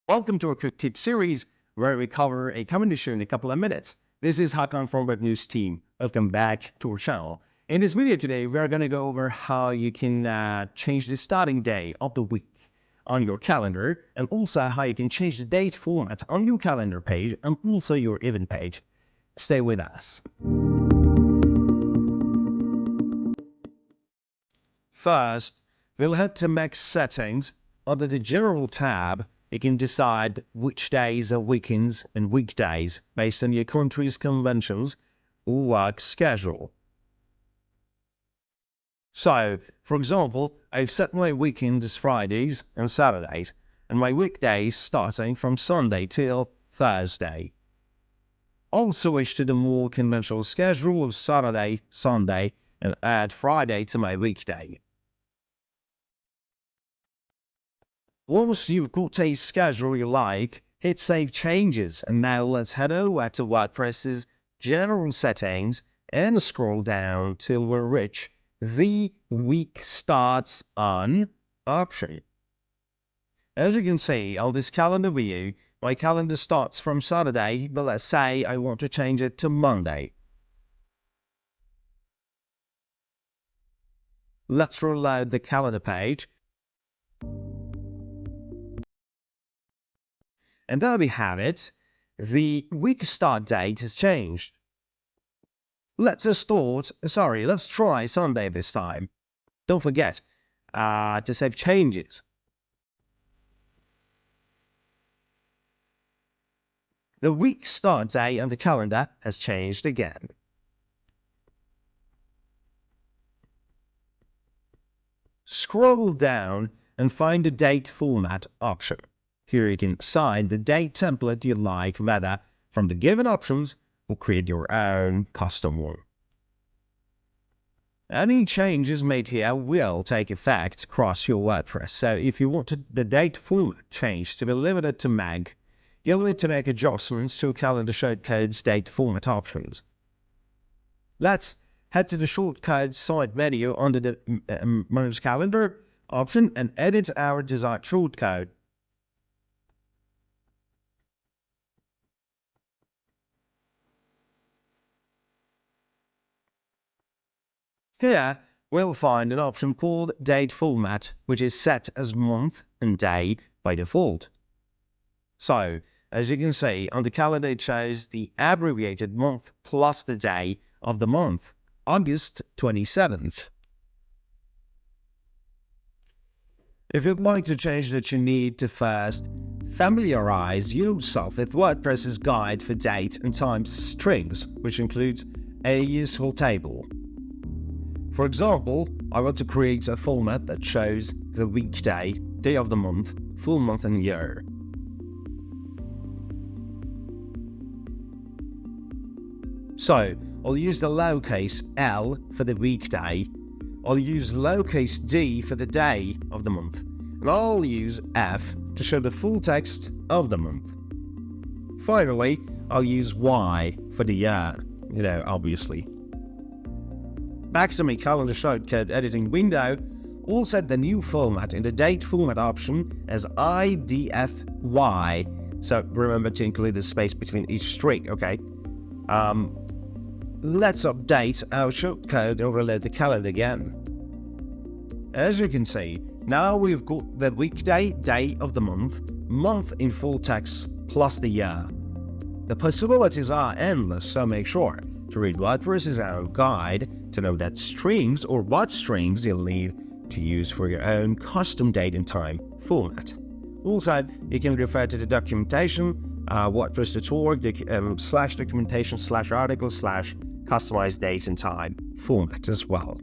Welcome to our quick tip series where we cover a common issue in a couple of minutes. This is Hakan from Webnus team. Welcome back to our channel. In this video today, we're going to go over how you can change the starting day of the week on your calendar, and also how you can change the date format on your calendar page and also your event page. Stay with us. First, we'll head to Mac settings. Under the General tab, you can decide which days are weekends and weekdays based on your country's conventions or work schedule. So, for example, I've set my weekends as Fridays and Saturdays, and my weekdays starting from Sunday till Thursday. I'll switch to the more conventional schedule of Saturday, Sunday, and add Friday to my weekday. Once you've got a schedule you like, hit Save Changes, and now let's head over to WordPress's General Settings and scroll down till we reach the Week Starts On option. As you can see on this calendar view, my calendar starts from Saturday, but let's say I want to change it to Monday. Let's reload the calendar page. And there we have it. The week start date has changed. Let's try Sunday this time. Don't forget to save changes. The week start day on the calendar has changed again. Scroll down and find the date format option. Here you can assign the date template you like, whether from the given options or create your own custom one. Any changes made here will take effect across your WordPress, so if you want the date format change to be limited to Mag, you'll need to make adjustments to calendar shortcodes date format options. Let's head to the shortcodes side menu under the Manage Calendar option and edit our desired shortcode. Here, we'll find an option called Date Format, which is set as month and day by default. So, as you can see, on the calendar it shows the abbreviated month plus the day of the month, August 27th. If you'd like to change that, you need to first familiarize yourself with WordPress's guide for date and time strings, which includes a useful table. For example, I want to create a format that shows the weekday, day of the month, full month and year. So, I'll use the lowercase l for the weekday, I'll use lowercase d for the day of the month, and I'll use f to show the full text of the month. Finally, I'll use y for the year, obviously. Back to my calendar shortcode editing window, I'll set the new format in the date format option as IDFY. So remember to include the space between each string, okay? Let's update our shortcode and reload the calendar again. As you can see, now we've got the weekday, day of the month in full text, plus the year. The possibilities are endless, so make sure to read WordPress's own guide to know that strings or what strings you'll need to use for your own custom date and time format. Also, you can refer to the documentation, WordPress.org, /documentation/article/customized date and time format as well.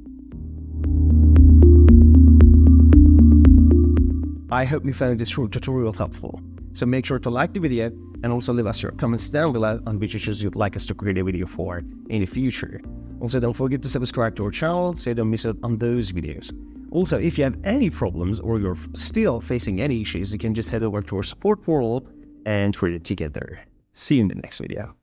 I hope you found this short tutorial helpful. So make sure to like the video and also leave us your comments down below on which issues you'd like us to create a video for in the future. Also, don't forget to subscribe to our channel so you don't miss out on those videos. Also, if you have any problems or you're still facing any issues, you can just head over to our support portal and read it together. See you in the next video.